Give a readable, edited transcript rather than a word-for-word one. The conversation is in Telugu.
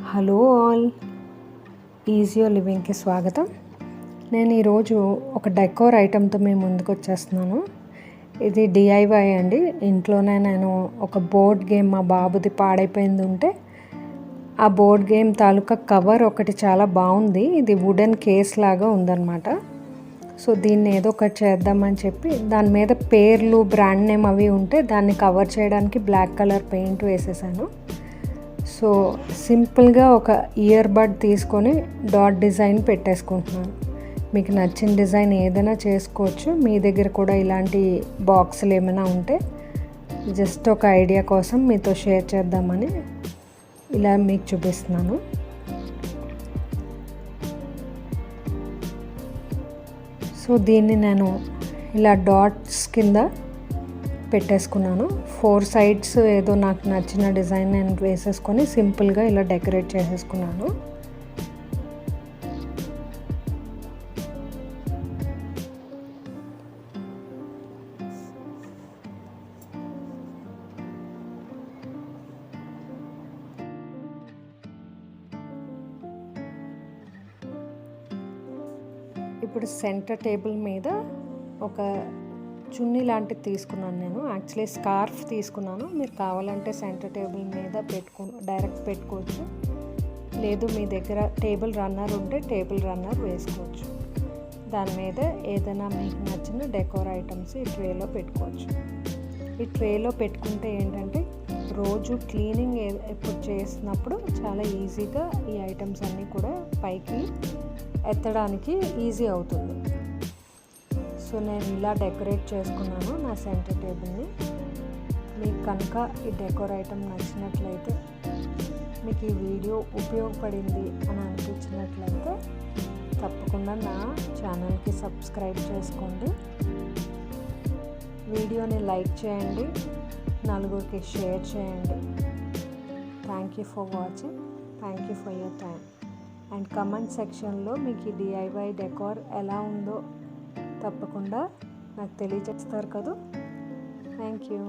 హలో ఆల్, ఈజీ లివింగ్కి స్వాగతం. నేను ఈరోజు ఒక డెకోర్ ఐటెంతో మీ ముందుకు వచ్చేస్తున్నాను. ఇది డిఐవై అండి. ఇంట్లోనే నేను ఒక బోర్డ్ గేమ్ మా బాబుది పాడైపోయింది ఉంటే ఆ బోర్డ్ గేమ్ తాలూకా కవర్ ఒకటి చాలా బాగుంది. ఇది వుడెన్ కేస్ లాగా ఉందన్నమాట. సో దీన్ని ఏదో ఒకటి చేద్దామని చెప్పి దాని మీద పేర్లు బ్రాండ్ నేమ్ అవి ఉంటే దాన్ని కవర్ చేయడానికి బ్లాక్ కలర్ పెయింట్ వేసేసాను. సో సింపుల్గా ఒక ఇయర్ బడ్ తీసుకొని డాట్ డిజైన్ పెట్టేసుకుంటున్నాను. మీకు నచ్చిన డిజైన్ ఏదైనా చేసుకోవచ్చు. మీ దగ్గర కూడా ఇలాంటి బాక్సులు ఏమైనా ఉంటే జస్ట్ ఒక ఐడియా కోసం మీతో షేర్ చేద్దామని ఇలా మీకు చూపిస్తున్నాను. సో దీన్ని నేను ఇలా డాట్స్ కింద పెట్టేసుకున్నాను. 4 సైడ్స్ ఏదో నాకు నచ్చిన డిజైన్ నేను వేసేసుకొని సింపుల్గా ఇలా డెకరేట్ చేసేసుకున్నాను. ఇప్పుడు సెంటర్ టేబుల్ మీద ఒక చున్నీ లాంటిది తీసుకున్నాను. నేను యాక్చువల్లీ స్కార్ఫ్ తీసుకున్నాను. మీరు కావాలంటే సెంటర్ టేబుల్ మీద డైరెక్ట్ పెట్టుకోవచ్చు. లేదు మీ దగ్గర టేబుల్ రన్నర్ ఉంటే టేబుల్ రన్నర్ వేసుకోవచ్చు. దాని మీద ఏదైనా మీకు నచ్చిన డెకోర్ ఐటమ్స్ ఈ ట్రేలో పెట్టుకోవచ్చు. ఈ ట్రేలో పెట్టుకుంటే ఏంటంటే రోజు క్లీనింగ్ ఎప్పుడు చేసినప్పుడు చాలా ఈజీగా ఈ ఐటమ్స్ అన్నీ కూడా పైకి ఎత్తడానికి ఈజీ అవుతుంది. సో నేను ఇలా డెకరేట్ చేసుకున్నాను నా సెంటర్ టేబుల్ని. మీకు కనుక ఈ డెకోర్ ఐటమ్ నచ్చినట్లయితే, మీకు ఈ వీడియో ఉపయోగపడింది అని అనిపించినట్లయితే తప్పకుండా నా ఛానల్కి సబ్స్క్రైబ్ చేసుకోండి. వీడియోని లైక్ చేయండి, నలుగురికి షేర్ చేయండి. Thank you for watching. Thank you for your time. And comment సెక్షన్లో మీకు ఈ డిఐవై డెకోర్ ఎలా ఉందో తప్పకుండా నాకు తెలియజేస్తారు కదా. Thank you.